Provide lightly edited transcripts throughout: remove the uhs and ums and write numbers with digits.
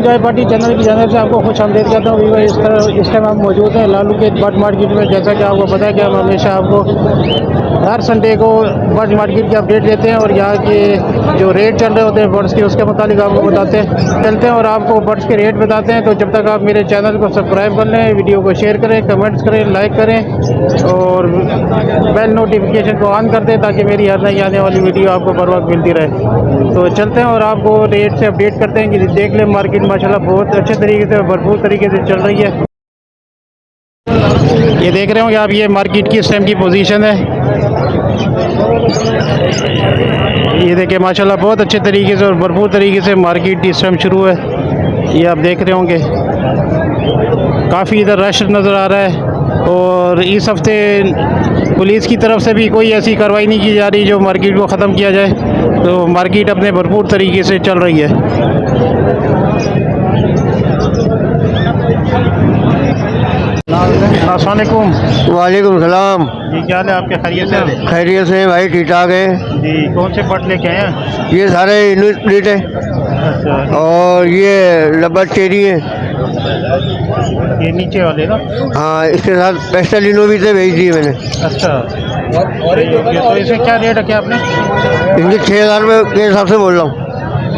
गाय party channel की जानिब से आपको खुश आमदीद करता हूँ। इस टाइम हम मौजूद हैं लालू के बर्ड मार्केट में। जैसा कि आपको पता है कि हम हमेशा आपको हर संडे को बर्ड मार्केट की अपडेट देते हैं और यहाँ के जो रेट चल रहे होते हैं बर्ड्स के, उसके मुताबिक आपको बताते हैं चलते हैं और आपको बर्ड्स के रेट बताते हैं। तो जब तक आप मेरे चैनल को सब्सक्राइब कर लें, वीडियो को शेयर करें, कमेंट्स करें, लाइक करें और बेल नोटिफिकेशन को ऑन कर दें ताकि मेरी हर नई आने वाली वीडियो आपको बर वक्त मिलती रहे। तो चलते हैं और आपको रेट से अपडेट करते हैं कि देख लें मार्केट माशाल्लाह बहुत अच्छे तरीके से, भरपूर तरीके से चल रही है। ये देख रहे होंगे आप, ये मार्केट की इस टाइम की पोजीशन है। ये देखिए माशाल्लाह बहुत अच्छे तरीके से और भरपूर तरीके से मार्केट इस टाइम शुरू है। ये आप देख रहे होंगे काफ़ी इधर रश नज़र आ रहा है। और इस हफ्ते पुलिस की तरफ से भी कोई ऐसी कार्रवाई नहीं की जा रही जो मार्केट को ख़त्म किया जाए। तो मार्केट अपने भरपूर तरीके से चल रही है। अस्सलामुअलैकुम। वालेकुम सलाम जी, क्या हाल है आपके? खैरियत से? खैरियत से भाई, ठीक ठाक है जी। कौन से बर्ड लेके आए हैं? ये सारे इंग्लिश ब्रीड है अच्छा, और ये लबर चेरी है। ये नीचे वाले ना? हाँ, इसके साथ पेस्टलिनो भी से भेज दिए मैंने। अच्छा, तो इसमें क्या रेट रखे आपने? इनके 6,000 रुपये के हिसाब से बोल रहा हूँ,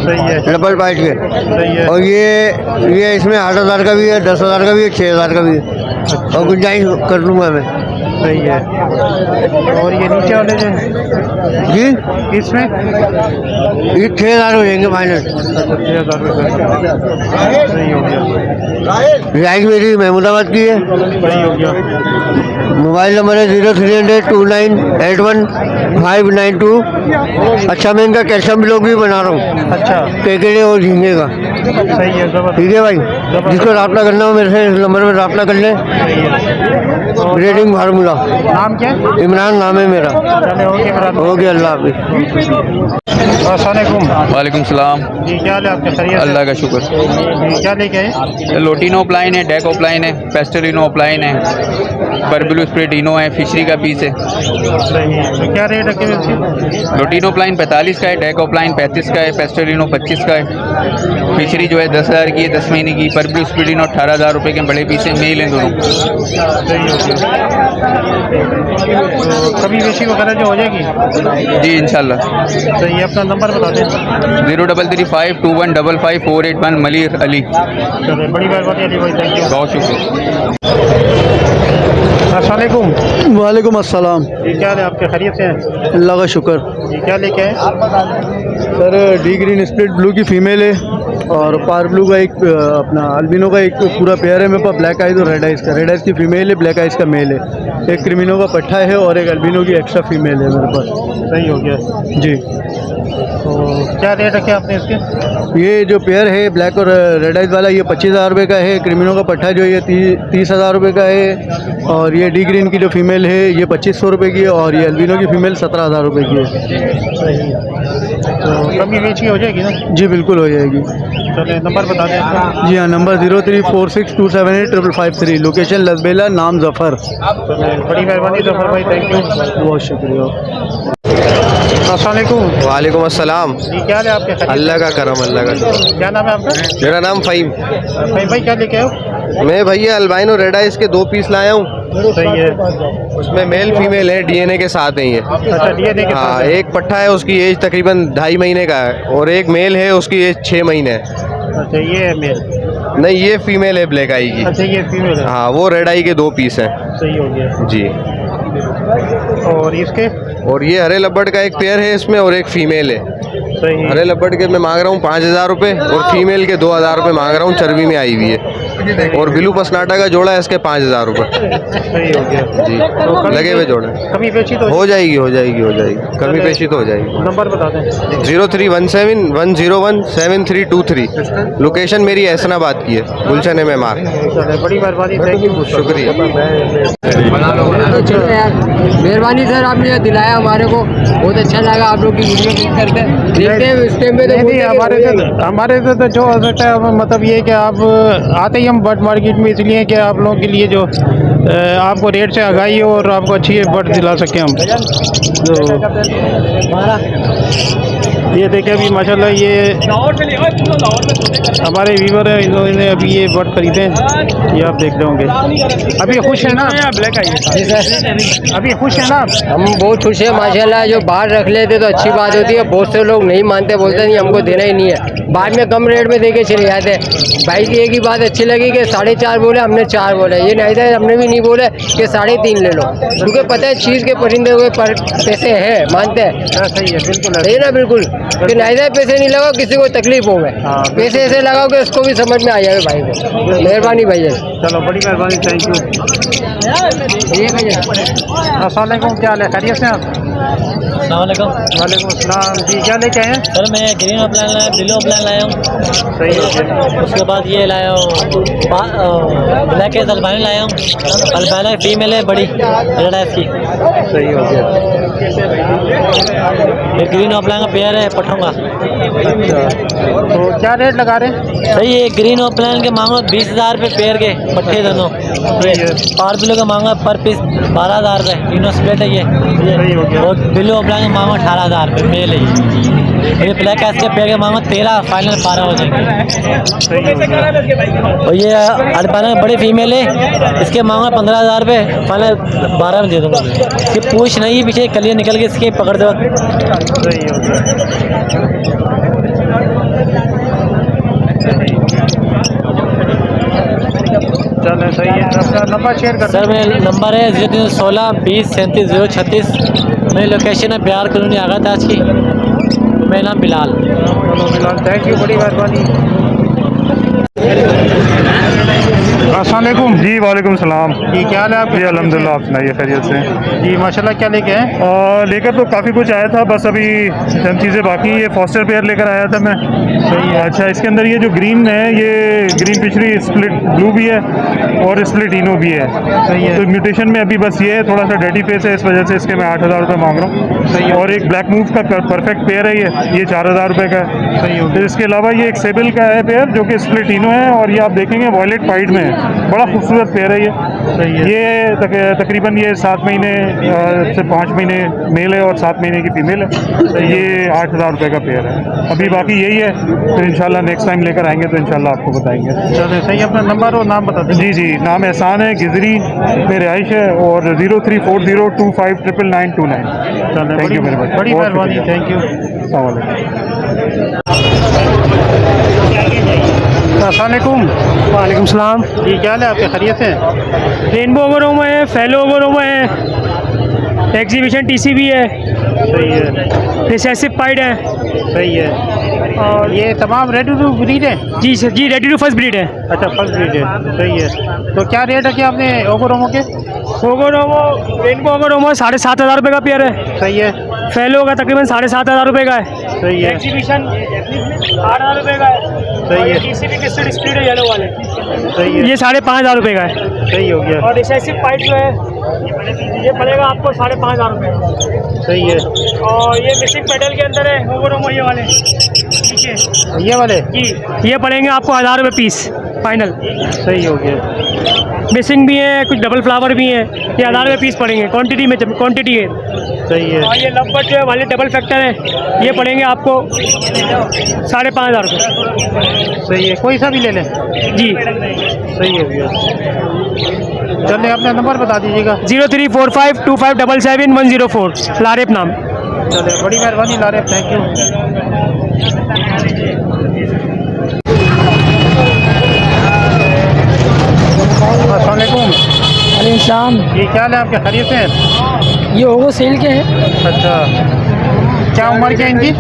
सही है, डबल पाइट के। सही है। और ये इसमें 8,000 का भी है, 10,000 का भी है, 6,000 का भी है और गुंजाइश कर लूँगा मैं। सही है। और ये नीचे वाले जो जी, इसमें ये 6,000 हो जाएंगे फाइनल। 6,000 रुपये, सही हो गया। रिहाइश मेरी महमूदाबाद की है। सही हो गया। मोबाइल नंबर है 0300 2981 592। अच्छा, मैं इनका कैल्शियम ब्लॉक भी बना रहा हूँ, अच्छा, केकड़े और झींगे का। सही है, जबरदस्त। ठीक है भाई, जिसको रब्ता करना हो मेरे से इस नंबर पर रब्ता कर लें। सही है। Breeding formula. नाम क्या है? इमरान नाम है मेरा। चले, ओके मेरा। हो गया, अल्लाह हाफिज़। अस्सलामुअलैकुम। वालेकुम सलाम। जी, क्या हाल है आपके? खैरियत से? अल्लाह का शुक्र। जी, क्या लेके आए? लोटिनो ऑफलाइन है, डेक ऑफलाइन है, पेस्टलिनो ऑफलाइन है, बर्बुलो स्प्रेडिनो है, फिशरी का पीस है। सही है। तो क्या रेट रखे हुए इसके? लोटिनो ऑफलाइन 45 का है, डेक ऑफलाइन 35 का है, पेस्टलिनो 25 का है, फिशरी जो है 10,000 की है 10 महीने की, बर्बुलो स्प्रेडिनो 18,000 रुपये के बड़े पीस है, मेल हैं दोनों। सही हो गया। तो कभी बेची वगैरह जो हो जाएगी? जी इंशाल्लाह। सही है, अपना नंबर बता दें। 0335 2155 481 मलिर अली। चलो, बड़ी मेहरबानी अली भाई, थैंक यू। बहुत शुक्रिया। अस्सलामुअलैकुम। वालेकुम अस्सलाम। जी, क्या हाल है आपके? खैरियत से हैं? अल्लाह का शुक्र। जी, क्या लेके आए? Sir, D green split blue की फ़ीमेल है और पार ब्लू का एक अपना अल्बिनो का एक पूरा पेयर है मेरे पास, ब्लैक आइज और रेड आइज का। रेड आइज की फ़ीमेल है, ब्लैक आइज का मेल है। एक क्रिमिनो का पट्ठा है और एक अल्बिनो की एक्स्ट्रा फीमेल है मेरे पास। सही हो गया जी। तो क्या रेट रखे आपने इसके? ये जो पेयर है ब्लैक और रेड आइज वाला, ये 25,000 रुपये का है। क्रिमिनो का पट्ठा जो ये 30,000 रुपये का है। और ये डी ग्रीन की जो फीमेल है ये 2,500 रुपये की है और ये अल्बिनो की फ़ीमेल 17,000 रुपये की है। सही। तो कमी बेची हो जाएगी ना? जी बिल्कुल हो जाएगी। चले, नंबर बता दें आपका। जी हाँ, नंबर 0346278553। लोकेशन लसबेला, नाम जफ़र। चले, बड़ी मेहरबानी जफर भाई, थैंक यू। बहुत शुक्रिया। अस्सलामुअलैकुम। वालेकुम अस्सलाम। जी, क्या हाल है आपके? खैरियत? अल्लाह का करम, अल्लाह का शुक्र। क्या नाम है आपका? मेरा नाम फ़हीम। भाई क्या लेके आए हो? मैं भैया अल्बाइनो रेड आइज के 2 पीस लाया हूँ। सही है। उसमें मेल फीमेल है, डीएनए के साथ है ये। अच्छा, डीएनए के हाँ, साथ है। एक पट्ठा है, उसकी एज तकरीबन 2.5 महीने का है और एक मेल है, उसकी एज 6 महीने है। अच्छा, ये है मेल? नहीं, ये फीमेल है ब्लैक आई की। अच्छा, ये फीमेल है। हाँ, वो रेड आई के 2 पीस हैं। सही हो गया जी। और इसके? और ये हरे लब्बड़ का एक पेयर है इसमें और एक फीमेल है। सही। हरे लब्बड़ के मैं मांग रहा हूँ 5,000 रुपये और फीमेल के 2,000 रुपये मांग रहा हूँ, चर्बी में आई हुई है। और ब्लू पसनाटा का जोड़ा है, इसके 5,000 रुपये। सही हो गया जी, तो लगे हुए जोड़े। कमी बेची तो हो जाएगी, हो जाएगी, हो जाएगी, कमी पेशी तो हो जाएगी। नंबर बता दें। 0317 101 7323। लोकेशन मेरी एहसनाबाद की है, गुलशन में मार। चले, बड़ी मेहरबानी, थैंक यू। शुक्रिया। तो चलो यार, मेहरबानी सर, आपने ये दिलाया हमारे को, बहुत अच्छा लगा। आप लोग की वीडियो देख करके देखते हैं इस टाइम में तो नहीं, हमारे से तो जो हो सकता है, मतलब ये कि आप आते ही हम बर्ड मार्केट में इसलिए कि आप लोगों के लिए जो आपको रेट से आगाही हो और आपको अच्छी बर्ड दिला सकें हम। तो ये देखें अभी माशाल्लाह ये हमारे व्यूवर हैं, इन्होंने अभी ये बर्ड खरीदे हैं, ये आप देख रहे होंगे। अभी खुश है ना? ब्लैक आई अभी खुश है ना आप? हम बहुत खुश हैं माशाल्लाह। जो बाहर रख लेते तो अच्छी बात होती है, बहुत से लोग नहीं मानते, बोलते नहीं हमको देना ही नहीं है, बाद में कम रेट में देके चले जाते हैं। भाई की एक ही बात अच्छी लगी कि 4.5 बोले, हमने 4 बोले। ये नहीं था हमने भी नहीं बोले कि 3.5 ले लो, क्योंकि पता है चीज़ के परिंदे हुए पर पैसे हैं, मानते हैं। सही है, बिल्कुल सही ना, बिल्कुल कि नहीं था पैसे नहीं लगाओ किसी को तकलीफ हो गए, पैसे ऐसे लगाओ कि उसको भी समझ में आ जाए भाई को। मेहरबानी भैया। चलो बड़ी मेहरबानी, थैंक यू। अस्सलाम वालेकुम, क्या हाल है? खैरियत से आप? अस्सलामुअलैकुम। वालेकुम अस्सलाम जी, क्या लेके आए हैं? सर मैं ग्रीन प्लान लाया, ब्लू प्लान लाया हूँ। सही है, उसके बाद ये लाया हूँ ब्लैक एस अल्बानी लाया हूँ। अल्बाना फीमेल है, बड़ी रेड है इसकी। सही हो गया। ये ग्रीन प्लान का पेयर है पठों का। अच्छा, तो क्या रेट लगा रहे हैं? सही है, ग्रीन प्लान के मांगो 20,000 रुपये पेयर के पट्टे दोनों। सही है, पार ब्लू का मांगो पर पीस 12,000 रुपये, तीनों स्प्लिट है ये। सही हो गया। और ब्लू प्लान के मांगो 18,000 रुपये मेल है ये। ये ब्लैक एस के पेयर के मांगो 13, फाइनल 12 हो जाएंगे। सही हो गया। और ये अल्बाना बड़ी फीमेल है, इसके मांगा 15,000 रुपये, फाइनल 12 में दे दूँगा। ये पूछ नहीं है, पीछे कलियाँ निकल के इसके पकड़ दो। सही हो गया। चलो सही है, अपना नंबर शेयर कर। सर मेरा नंबर है 0316 20 37 036। मेरी लोकेशन है बिहार कॉलोनी आगा ताज की। मेरा नाम बिलाल। चलो बिलाल, थैंक यू, बड़ी मेहरबानी। अस्सलाम वालेकुम जी वालेकुम सलाम। जी, क्या हाल है आपके? जी अल्हम्दुलिल्लाह, आप सुनाइए खैरियत से? जी माशाल्लाह, क्या लेके आए? लेकर तो काफ़ी कुछ आया था, बस अभी चंद चीज़ें बाकी। ये फॉस्टर पेयर लेकर आया था मैं। सही है। अच्छा, इसके अंदर ये जो ग्रीन है, ये ग्रीन पिछड़ी स्प्लिट ब्लू भी है और स्प्लिट इनो भी है। सही है। तो म्यूटेशन में अभी बस ये है, थोड़ा सा डर्टी फेस है, इस वजह से इसके मैं 8,000 रुपये मांग रहा हूँ। सही है। और एक ब्लैक मूव का परफेक्ट पेयर है, ये 4,000 रुपये का है। सही हो फिर गया। इसके अलावा ये एक सेबल का है पेयर, जो कि स्प्लिट इनो है, और ये आप देखेंगे वॉयलेट पाइड में है। बड़ा खूबसूरत पेयर है ये। सही है। ये तकरीबन ये 7 महीने से 5 महीने मेल है और 7 महीने की फीमेल है। तो ये 8,000 रुपये का पेयर है। अभी बाकी यही है, फिर इंशाल्लाह नेक्स्ट टाइम लेकर आएंगे तो इंशाल्लाह आपको बताएंगे। चलो सही, अपना नंबर और नाम बता दें। जी जी, नाम एहसान है, गिजरी में रिहाइश है, और 0340259929। चलो थैंक यू वेरी मच, बड़ी मेहरबानी, थैंक यू। अस्सलाम वालेकुम। अस्सलाम वालेकुम। वालेकुम सलाम। जी, क्या हाल है आपके? खैरियत से? रेनबो ओगरोमा है, फेलो ओगरोमा है, एग्जीबिशन टीसी भी है, सही है, रिसेसिव पाइड है। सही है। और ये तमाम रेडी टू ब्रीड है? जी सर जी, रेडी टू फर्स्ट ब्रीड है। अच्छा, फर्स्ट ब्रीड है, सही है। तो क्या रेट रखे आपने ओगरोमो के? ओगरोमो रेनबो ओगरोमा 7,500 रुपये का पेयर है। सही है, फेलो का तकरीबन 7,500 रुपये का है। सही है, एग्जीबिशन 8,000 रुपये का है। सही है, टीसी भी किस्टेड स्प्लिट है येलो वाले, सही है, ये 5,500 रुपये का है। सही हो गया। और रिसेसिव पाइड जो है ये पड़ेगा आपको 5,500 रुपये। सही है। और ये मिसिंग पेडल के अंदर है ओगरोमा ये वाले नीचे ये वाले? जी, ये पड़ेंगे आपको 1,000 रुपये पीस फाइनल। सही हो गया। मिसिंग भी है, कुछ डबल फ्लावर भी हैं, ये 1,000 रुपये पीस पड़ेंगे, क्वांटिटी में क्वांटिटी है। सही है, और ये लवबर्ड जो है वाले डबल फैक्टर है, ये पड़ेंगे आपको 5,500 रुपये। सही है, कोई सा भी ले लें? जी, सही हो गया। चलिए, अपना नंबर बता दीजिएगा। 0345257104, लारेप नाम। चलिए, बड़ी मेहरबानी लारे, थैंक यू। अस्सलाम वालेकुम। शाम जी, क्या हाल है आपके? खैरियत से? ये होगो सेल के हैं, अच्छा, क्या उम्र क्या है इनकी?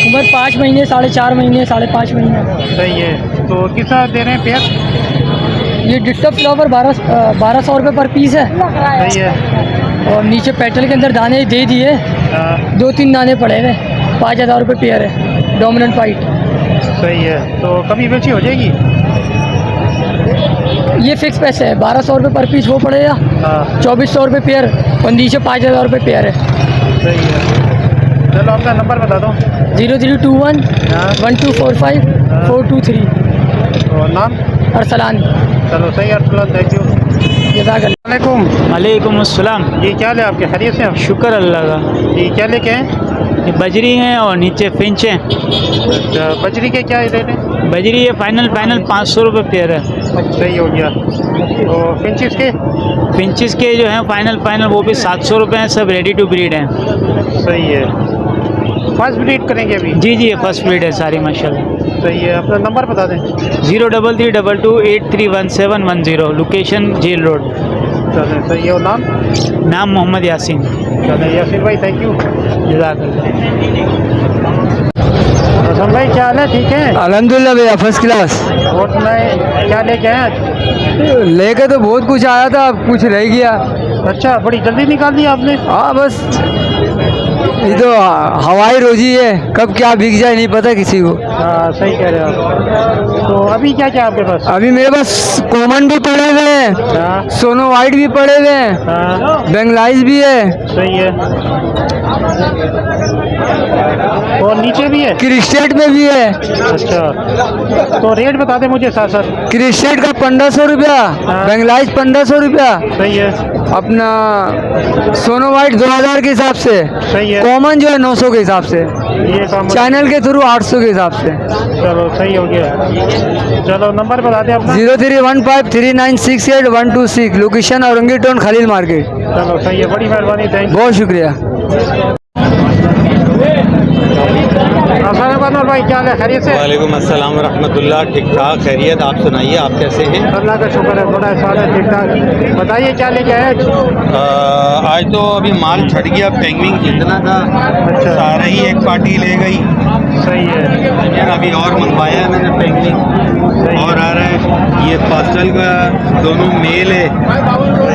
उम्र 5 महीने, 4.5 महीने, 5.5 महीने। सही है। तो कितना दे रहे हैं पेयर? ये डिस्टर्ब फ्लावर 1200 रुपये पर पीस है। सही है। और नीचे पेटल के अंदर दाने दे दिए, 2-3 दाने पड़े हुए, 5,000 रुपये पेयर है, डोमिनेंट वाइट। सही है। तो कभी बेची हो जाएगी? ये फिक्स पैसे है, 1200 रुपये पर पीस वो पड़ेगा, 2,400 रुपये पेयर, और नीचे 5,000 रुपये पेयर है। सही है। चलो, अपना नंबर बता दो। 0321 1245 423। और नाम? अरसलान। चलो सही, अरसलान, थैंक यू। जज़ाकल्लाह। वालेकुम। वालेकुम अस्सलाम। जी, क्या हाल है आपके? खैरियत से? शुक्र अल्लाह का। जी, क्या लेके हैं? ये बजरी हैं और नीचे फिंच हैं। अच्छा, बजरी के क्या रेट है? बजरी ये फाइनल 500 रुपये पेयर है। सही हो गया। तो फिंचिस के? फिंचिस के जो हैं फाइनल वो भी 700 रुपये हैं, सब रेडी टू ब्रीड हैं। सही है। फर्स्ट ब्रीड करेंगे अभी? जी ये फर्स्ट ब्रीड है सारी माशाल्लाह। सही है। अपना नंबर बता दें। 03322831710, लोकेशन जेल रोड। चलें, सही है। और नाम मोहम्मद यासीन। चलें यासिन भाई, थैंक यू। जज़ाकल्लाह। हसन भाई क्या हाल है? ठीक है अल्हम्दुलिल्लाह भैया, फर्स्ट क्लास। और सुनाए, क्या लेके आए आज? लेके तो बहुत कुछ आया था, अब कुछ रह गया। अच्छा, बड़ी जल्दी निकाल दी आपने। हाँ बस ये तो हवाई रोजी है, कब क्या बिक जाए नहीं पता किसी को। हाँ सही कह रहे हो आप। तो अभी क्या क्या आपके पास? अभी मेरे पास कॉमन भी पड़े हुए हैं, हाँ सोनो वाइट भी पड़े हुए हैं, हाँ बेंगलाइज भी है, सही है। और नीचे भी है? क्रिस्टेट में भी है। अच्छा, तो रेट बता दे मुझे साथ साथ। क्रिस्टेट का 1500 रुपया, हाँ। बेंगलाइज 1500 रुपया, सही है। अपना सोनो वाइट 2000 के हिसाब से, सही है। कॉमन जो है 900 के हिसाब से, ये काम चैनल के थ्रू 800 के हिसाब से। चलो सही हो गया। चलो नंबर बता दे अपना। 03153968 location Orangi town Khalil market. चलो सही है, बड़ी मेहरबानी, थैंक बहुत शुक्रिया। यू भाई, क्या हाल है? खैरियत से? वालेकुम अस्सलाम रहमतुल्लाह। ठीक ठाक खैरियत, आप सुनाइए, आप कैसे हैं? अल्लाह का शुक्र है, बड़ा एहसान है, ठीक ठाक। बताइए क्या लेके आए आज? आज तो अभी माल छट गया, पेंगविंग जितना था अच्छा। सारा ही एक पार्टी ले गई। सही है। यार अभी और मंगवाया है मैंने पेंगविंग, और आ रहा है। ये पास्टल का दोनों मेल है,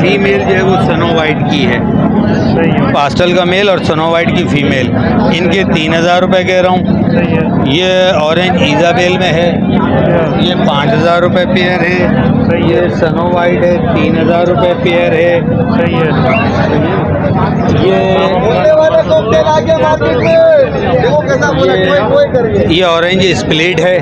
फीमेल जो है वो सनो वाइट की है। सही है। पास्टल का मेल और सनो वाइट की फीमेल, इनके 3000 रुपये कह रहा हूँ। सही है। ये ऑरेंज इजाबेल में है, ये 5000 रुपये पेयर है। सही है। ये सनो वाइट है, 3000 रुपये पेयर है। सही है। ये ऑरेंज स्प्लिट है,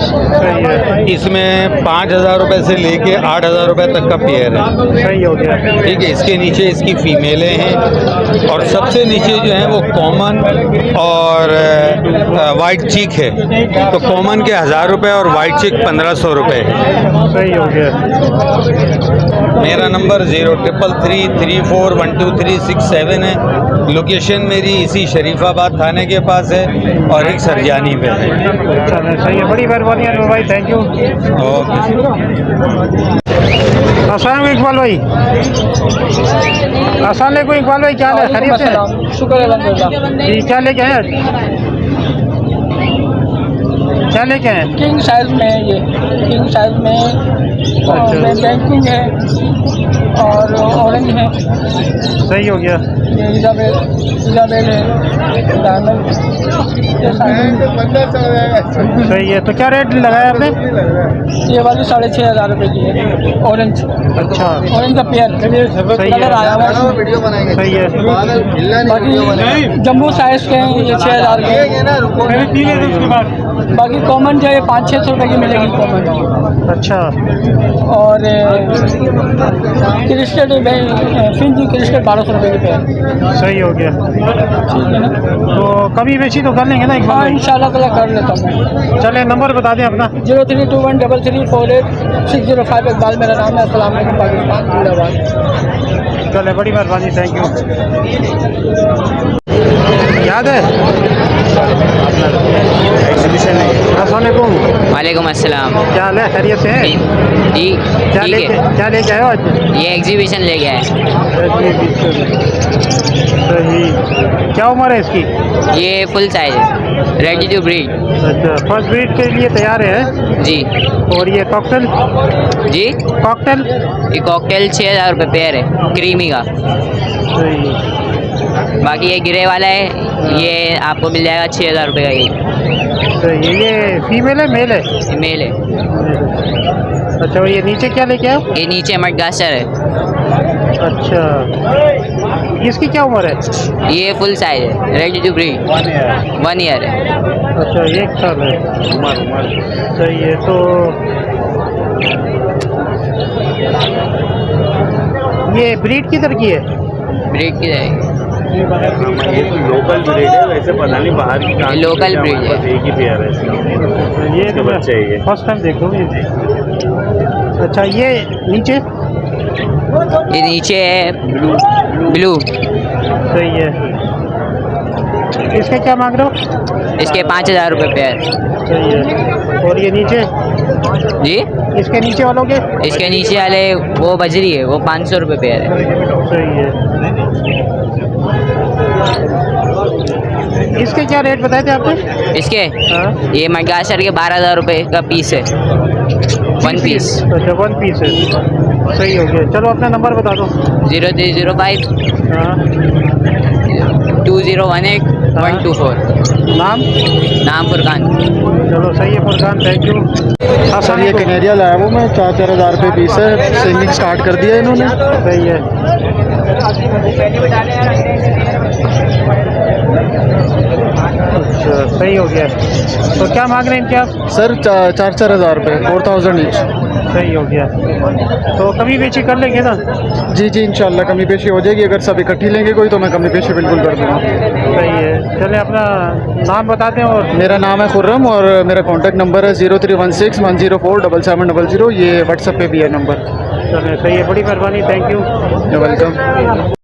सही है। इसमें 5000 रुपये से लेके 8000 रुपये तक का पेयर है। सही हो गया। ठीक है, इसके नीचे इसकी फीमेलें हैं, और सबसे नीचे जो है वो कॉमन और वाइट चीक है। तो कॉमन के 1000 रुपये और वाइट चीक 1500 रुपये है। सही हो गया। मेरा नंबर 0333412367 है। लोकेशन मेरी इसी शरीफाबाद थाने के पास है और एक सरजानी पे है। चलें, सही है, बड़ी मेहरबानी है भाई, थैंक यू। ओके। अस्सलाम वालेकुम इकबाल भाई। अस्सलाम वालेकुम इकबाल भाई, क्या हाल है? खैरियत से? शुक्र है अल्हम्दुलिल्लाह। जी, क्या लेके आए आज? क्या लेके आए? किंग साइज में है, ये किंग साइज में बैंकिंग है और ऑरेंज है। सही हो गया। ये इजाबेल है, डायमंड, ये सारे। सही है। तो क्या रेट लगाया आपने? ये वाली 6500 रुपये की है, ऑरेंज। अच्छा, ऑरेंज का पेयर सही कलर है। आया हुआ है। सही है। बाकी जम्बो साइज के हैं, ये 6000 के। बाकी कॉमन जो है 500-600 रुपये की मिलेगी कॉमन। अच्छा, और क्रिस्टेट फिंच क्रिस्टेट 1200 रुपये की पेयर। सही हो गया। ठीक है ना? तो कभी बेची तो कर लेंगे ना इकबाल हाँ भाई? इंशाल्लाह ताला कर लेता हूँ। चले, नंबर बता दें अपना। 03213348 इकबाल मेरा नाम है। अस्सलाम वालेकुम पाकिस्तान जिंदाबाद। चले, बड़ी मेहरबानी, थैंक यू। याद है एग्जीबिशन है? अस्सलाम वालेकुम। वालेकुम अस्सलाम। क्या हाल है? खैरियत से है? जी क्या ठीक लेके है। क्या लेके आए हो आज? ये एग्जीबिशन ले गया है। सही। क्या उम्र है इसकी? ये फुल साइज है, रेडी टू ब्रीड। अच्छा, फर्स्ट ब्रीड के लिए तैयार है? जी। और ये कॉकटेल? जी कॉकटेल? ये कॉकटेल 6000 रुपये पेयर है, क्रीमी का। सही। बाकी ये गिरे वाला है, ये आपको मिल जाएगा 6000 रुपये का। ये सही है। ये फीमेल है मेल है? मेल है। अच्छा, और ये नीचे क्या लेके आए हो? ये नीचे मडगास्टर है। अच्छा, इसकी क्या उम्र है? ये फुल साइज है, रेडी टू ब्रीड, 1 ईयर है। अच्छा, 1 साल है उम्र। सही है। तो ये ब्रीड किधर की है? ब्रीड की जाएगी। ये तो लोकल ब्रीड है, वैसे पता नहीं बाहर की कहाँ लोकल ब्रीड है। बस एक ही पेयर है इसकी। ये तो बच्चे है ये। फर्स्ट टाइम देख रहा हूँ ये। अच्छा ये नीचे ये नीचे है ब्लू, सही है। इसके क्या मांग रहे हो? इसके 5,000 रुपये पेयर। सही है। और ये नीचे जी, इसके नीचे वालों के? इसके नीचे वाले वो बजरी है, वो 500 रुपये पेयर है। सही है। इसके क्या रेट बताए थे आपने? इसके हाँ? ये मडगासर के 12,000 रुपये का पीस है, 1 पीस। अच्छा 1 पीस है, सही हो गया। चलो अपना नंबर बता दो। 0305 हाँ 2018 124। नाम फुरकान। चलो सही है फुरकान, थैंक यू। सर ये कनेरिया लाया वो मैं 4-4 हज़ार रुपये पीस है, सेलिंग स्टार्ट कर दिया इन्होंने। सही है। अच्छा सही हो गया। तो क्या मांग रहे हैं इनके आप? सर 4-4 हज़ार रुपये, 4000 ईच। सही हो गया। तो कमी बेची कर लेंगे ना? जी जी इंशाल्लाह कमी पेशी हो जाएगी। अगर सब इकट्ठी लेंगे कोई तो मैं कमी पेशी बिल्कुल कर दूँगा। सही है। चले अपना नाम बताते हैं। और मेरा नाम है खुर्रम और मेरा कॉन्टैक्ट नंबर है 0316 104 7700। ये व्हाट्सएप पे भी है नंबर। चले सही है, बड़ी मेहरबानी, थैंक यू। वेलकम।